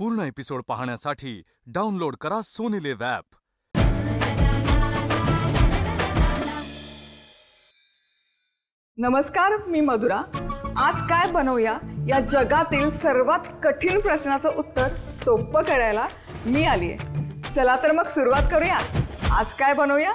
पूर्ण एपिसोड पाहण्यासाठी डाउनलोड करा सोनी लिव्ह ॲप। नमस्कार, मी मधुरा। आज काय बनवूया या जगातील सर्वात कठीण प्रश्नाचं उत्तर सोपं करायला मी आली आहे। चला तर मग सुरुवात करूया। आज काय बनवूया?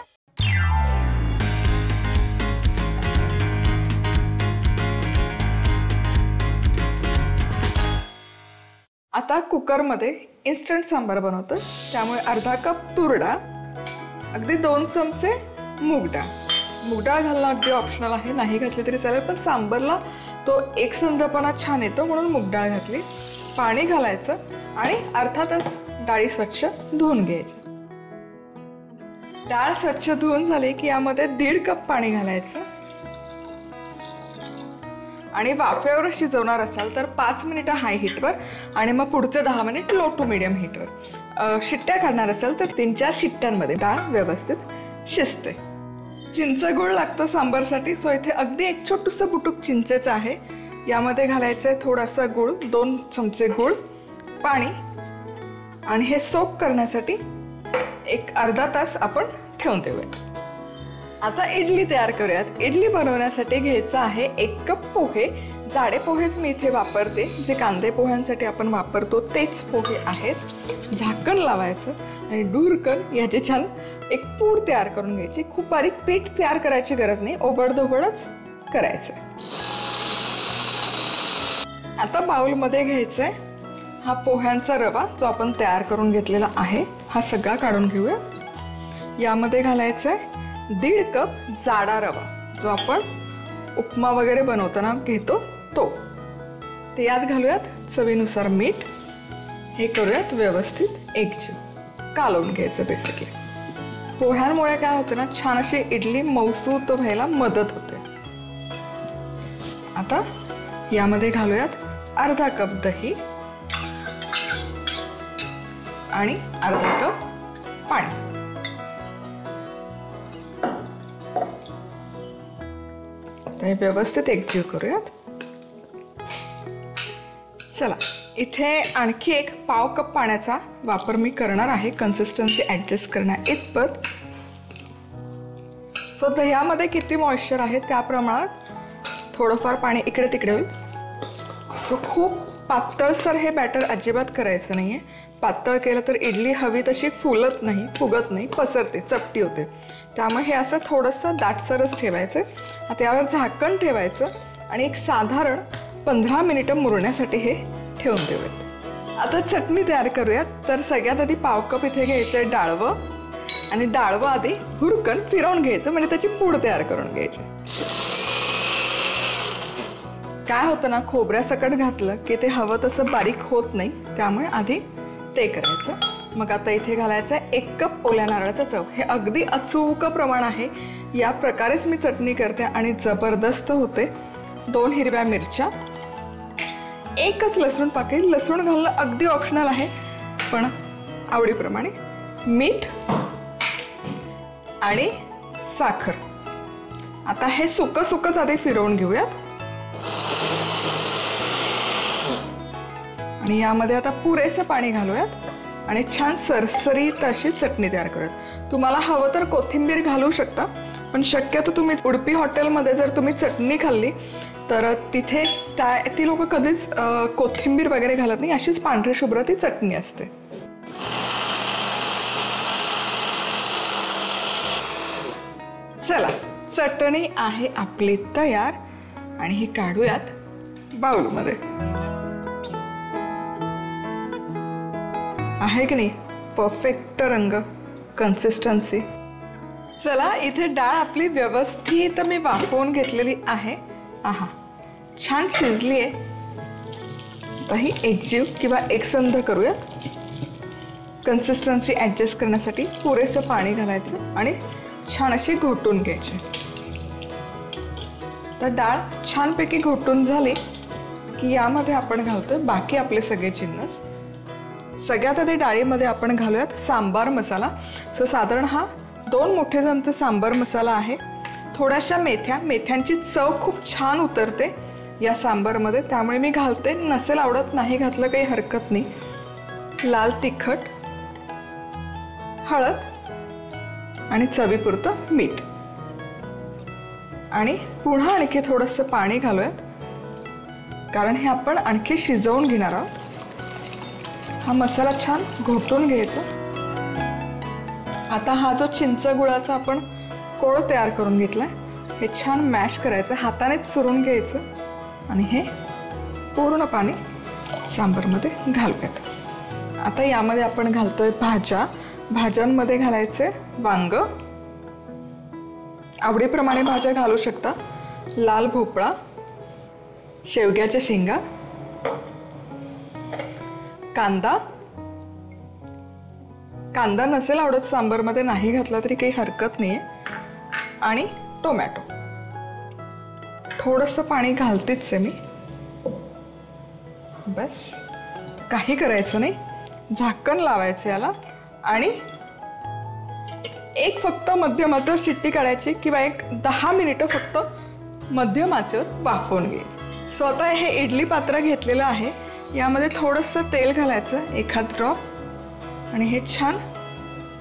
आता कुकरमध्ये इन्स्टंट सांबार बनवतो, त्यामुळे अर्धा कप तूर डाळ, अगदी 2 चमचे मूग डाळ। मूग डाळ घालणं अगदी ऑप्शनल आहे, नाही घातली तरी चालेल, पण सांबरला तो एकसंधपणा छान येतो म्हणून मूग डाळ घातली। पाणी घालायचं आणि अर्थातच डाळी स्वच्छ धुवून घ्यायची। डाळ स्वच्छ धुवून झाली की यामध्ये 1.5 कप पाणी घालायचं आणि वाफेवर शिजवणार असाल तर 5 मिनिटं हाय हीटवर आणि मग पुढचे 10 मिनिट लो टू मीडियम हीटवर। शिट्ट्या काढणार असाल तर 3-4 शिट्ट्यांमध्ये डाळ व्यवस्थित शिजते। चिंच गुळ लागतो सांबारसाठी, सो इथे अगदी एक छोटूसं बुटुक चिंचेचं आहे। यामध्ये घालायचं आहे थोडासा गुळ, 2 चमचे गुळ, पाणी, आणि हे सोक करण्यासाठी एक अर्धा तास आपण ठेवून देऊया। आता इडली तयार करूयात। इडली बनवण्यासाठी घ्यायचं आहे 1 कप पोहे। जाडे पोहेच मी इथे वापरते, जे कांदे पोह्यांसाठी आपण वापरतो तेच पोहे आहेत। झाकण लावायचं आणि डुरकन याची छान एक पूड तयार करून घ्यायची। खूप बारीक पीठ तयार करायची गरज नाही, ओबडधोबडच करायचं। आता बाउलमध्ये घ्यायचंय हा पोह्यांचा रवा, जो आपण तयार करून घेतलेला आहे, हा सगळा काढून घेऊया। यामध्ये घालायचं आहे 1.5 कप जाडा रवा, जो आपण उपमा वगैरे बनवताना घेतो तो। ते यात घालूयात चवीनुसार मीठ। हे करूयात व्यवस्थित एकजीव, कालवून घ्यायचं बेसिकली। पोह्यांमुळे काय होतं ना, छान अशी इडली मऊसूत व्हायला मदत होते। आता यामध्ये घालूयात अर्धा कप दही आणि अर्धा कप पाणी। हे व्यवस्थित एकजीव करूयात। चला, इथे आणखी एक पाव कप पाण्याचा वापर मी करणार आहे, कन्सिस्टन्सी ॲडजस्ट करण्या इतपत। सो दह्यामध्ये किती मॉइश्चर आहे त्या प्रमाणात थोडंफार पाणी इकडे तिकडे होईल। सो खूप पातळसर हे बॅटर अजिबात करायचं नाही आहे। पातळ केलं तर इडली हवी तशी फुलत नाही, फुगत नाही, पसरते, चपटी होते। त्यामुळे हे असं थोडंसं दाटसरच ठेवायचं। आता यावर झाकण ठेवायचं आणि एक साधारण 15 मिनिटं मुरण्यासाठी हे ठेवून देऊयात। आता चटणी तयार करूयात। तर सगळ्यात आधी पाव कप इथे घ्यायचं आहे डाळवं, आणि डाळवं आधी हुरकन फिरवून घ्यायचं, म्हणजे त्याची पूड तयार करून घ्यायची। काय होतं ना, खोबऱ्यासकट घातलं की ते हवं तसं बारीक होत नाही, त्यामुळे आधी ते करायचं। मग आता इथे घालायचं आहे 1 कप ओल्या नारळाचं चव। हे अगदी अचूक प्रमाण आहे, या प्रकारेच मी चटणी करते आणि जबरदस्त होते। 2 हिरव्या मिरच्या, 1च लसूण पाकळी। लसूण घालणं अगदी ऑप्शनल आहे, पण आवडीप्रमाणे। मीठ आणि साखर। आता हे सुकंच आधी फिरवून घेऊयात आणि यामध्ये आता पुरेसं पाणी घालूयात आणि छान सरसरीत अशी चटणी तयार करूयात। तुम्हाला हवं तर कोथिंबीर घालू शकता, पण शक्यतो तुम्ही उडपी हॉटेलमध्ये जर तुम्ही चटणी खाल्ली तर तिथे ती लोक कधीच कोथिंबीर वगैरे घालत नाही, अशीच पांढरी शुभ्र ती चटणी असते। चला, चटणी आहे आपली तयार आणि ही काढूयात बाउलमध्ये। आहे की नाही परफेक्ट रंग, कन्सिस्टन्सी। चला, इथे डाळ आपली व्यवस्थित मी वाफवून घेतलेली आहे। आहा, छान शिजली आहे। आता ही एकजीव किंवा एकसंध करूयात। कन्सिस्टन्सी ॲडजस्ट करण्यासाठी पुरेसं पाणी घालायचं आणि छान अशी घोटून घ्यायची। तर डाळ छानपैकी घोटून झाली की यामध्ये आपण घालतोय बाकी आपले सगळे जिन्नस। सगळ्यात आधी डाळीमध्ये आपण घालूयात सांबार मसाला। सो साधारण हा 2 मोठे चमचे सांबार मसाला आहे। थोड्याशा मेथ्या, मेथ्यांची चव खूप छान उतरते या सांबारमध्ये, त्यामुळे मी घालते। नसेल आवडत नाही घातलं काही हरकत नाही। लाल तिखट, हळद आणि चवीपुरतं मीठ. आणि पुन्हा आणखी थोडंसं पाणी घालूयात, कारण हे आपण आणखी शिजवून घेणार आहोत. हा मसाला छान घोटून घ्यायचा. आता हा जो चिंच गुळाचा आपण कोळ तयार करून घेतलाय, हे छान मॅश करायचं, हातानेच चुरून घ्यायचं आणि हे पूर्ण पाणी सांबरमध्ये घालूयात. आता यामध्ये आपण घालतोय भाज्या. भाज्यांमध्ये घालायचे वांग, आवडीप्रमाणे भाज्या घालू शकता, लाल भोपळा, शेवग्याच्या शेंगा, कांदा. कांदा नसेल आवडत सांबरमध्ये, नाही घातला तरी काही हरकत नाहीये, आणि टोमॅटो. थोडंसं पाणी घालतेच आहे मी. बस, काही करायचं नाही, झाकण लावायचं याला आणि एक फक्त मध्यम आचेवर शिट्टी काढायची किंवा एक 10 मिनिटं फक्त मध्यम आचेवर वाफवून घ्यायचं. सो आता हे इडली पात्र घेतलेलं आहे, यामध्ये थोडंसं तेल घालायचं, एखाद ड्रॉप, आणि हे छान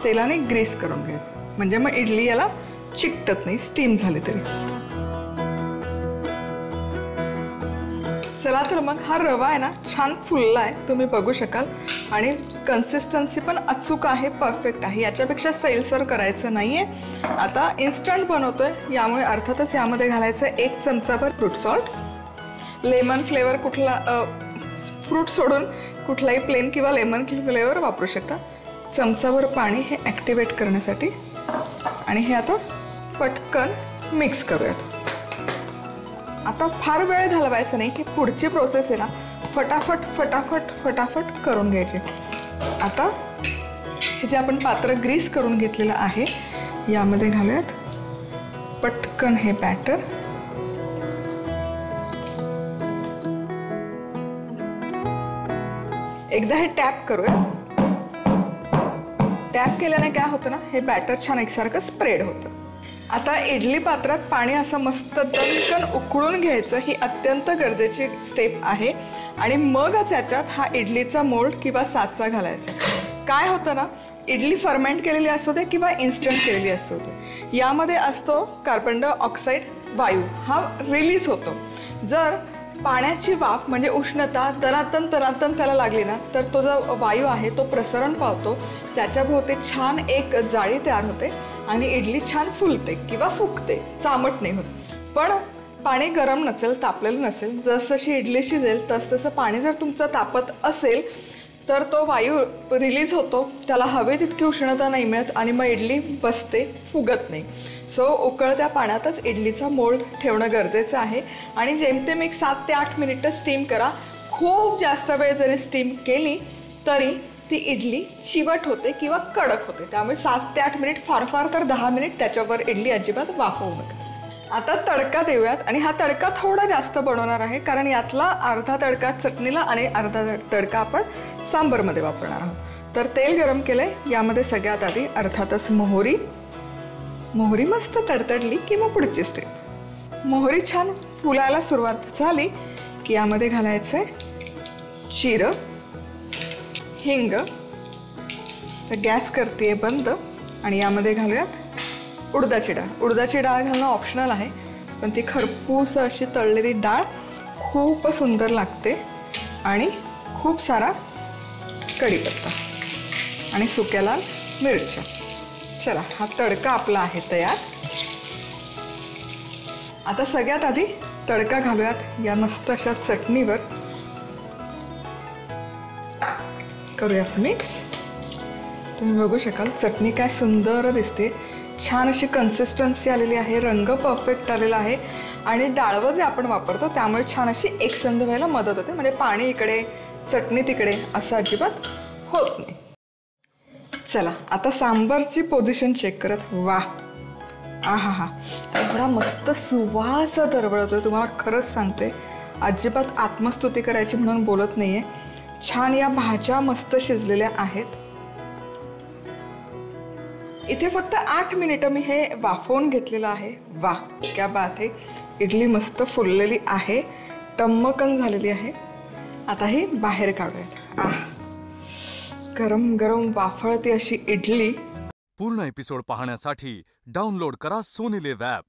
तेलाने ग्रीस करून घ्यायचं, म्हणजे मग इडली याला चिकटत नाही स्टीम झाली तरी. चला तर मग हा रवा आहे ना छान फुलला आहे, तुम्ही बघू शकाल, आणि कन्सिस्टन्सी पण अचूक आहे, परफेक्ट आहे. याच्यापेक्षा सैलसर करायचं नाही आहे. आता इन्स्टंट बनवतोय, यामुळे अर्थातच यामध्ये घालायचं 1 चमचाभर फ्रूट सॉल्ट. लेमन फ्लेवर कुठला, फ्रूट सोडून कुठलाही प्लेन किंवा लेमन फ्लेवर वापरू शकता. चमचाभर पाणी हे ॲक्टिवेट करण्यासाठी, आणि हे आता पटकन मिक्स करूयात. आता फार वेळ घालवायचा नाही, की पुढची प्रोसेस आहे ना फटाफट फटाफट फटाफट करून घ्यायची. आता हे जे आपण पात्र ग्रीस करून घेतलेलं आहे, यामध्ये घालूयात पटकन हे बॅटर. एकदा हे टॅप करूयात. टॅप केल्याने काय होतं ना, हे बॅटर छान एकसारखं स्प्रेड होतं. आता इडली पात्रात पाणी असं मस्त दणकन उकळून घ्यायचं, ही अत्यंत गरजेची स्टेप आहे. आणि मगच याच्यात हा इडलीचा मोल्ड किंवा साचा घालायचा. काय होतं ना, इडली फर्मेंट केलेली असू दे किंवा इन्स्टंट केलेली असू दे, यामध्ये असतो कार्बन डायऑक्साईड वायू, हा रिलीज होतो. जर पाण्याची वाफ म्हणजे उष्णता तनातन त्याला लागली ना, तर तो जो वायू आहे तो प्रसरण पावतो, त्याच्याभोवती छान एक जाळी तयार होते आणि इडली छान फुलते किंवा फुगते, चामट नाही होत. पण पाणी गरम नसेल, तापलेलं नसेल, जसजशी इडली शिजेल तसतसं पाणी जर तुमचं तापत असेल तर तो वायू रिलीज होतो, त्याला हवे तितकी उष्णता नाही मिळत आणि मग इडली बसते, फुगत नाही. सो उकळत्या पाण्यातच इडलीचा मोल्ड ठेवणं गरजेचं आहे. आणि जेमतेम एक 7 ते 8 मिनिटं स्टीम करा. खूप जास्त वेळ जरी स्टीम केली तरी ती इडली चिवट होते किंवा कडक होते. त्यामुळे 7 ते 8 मिनिट, फार फार तर 10 मिनिट त्याच्यावर इडली अजिबात वाफवू नका. आता तडका देऊयात. आणि हा तडका थोडा जास्त बनवणार आहे, कारण यातला अर्धा तडका चटणीला आणि अर्धा तडका आपण सांबरमध्ये वापरणार आहोत. तर तेल गरम केलंय, यामध्ये सगळ्यात आधी अर्थातच मोहरी मस्त तडतडली की मग पुढची स्टेप. मोहरी छान फुलायला सुरुवात झाली की यामध्ये घालायचं आहे जिरं, हिंग. तर गॅस करते बंद आणि यामध्ये घालूयात उडदाची डाळ. उडदाची डाळ घालणं ऑप्शनल आहे, पण ती खरपूस अशी तळलेली डाळ खूप सुंदर लागते. आणि खूप सारा कढीपत्ता आणि सुक्या लाल मिरच्या. चला, हा तडका आपला आहे तयार. आता सगळ्यात आधी तडका घालूयात या मस्त अशा चटणीवर. करूयात मिक्स. तुम्ही बघू शकाल चटणी काय सुंदर दिसते, छान अशी कन्सिस्टन्सी आलेली आहे, रंग परफेक्ट आलेला आहे. आणि डाळवं जे आपण वापरतो त्यामुळे छान अशी एकसंध व्हायला मदत होते, म्हणजे पाणी इकडे चटणी तिकडे असं अजिबात होत नाही. चला, आता सांबरची पोझिशन चेक करत. वा, आहा हा, एवढा मस्त सुवास दरवळतोय. तुम्हाला खरंच सांगते, अजिबात आत्मस्तुती करायची म्हणून बोलत नाहीये. छान या भाज्या मस्त शिजलेल्या आहेत. इथे फक्त 8 मिनिटं मी हे वाफवून घेतलेलं आहे. वा, क्या बात आहे. इडली मस्त फुललेली आहे, टम्मकन झालेली आहे. आता ही बाहेर काढूयात. गरम गरम वाफळती अशी इडली. पूर्ण एपिसोड पाहण्यासाठी डाउनलोड करा सोनी लिव्ह ॲप.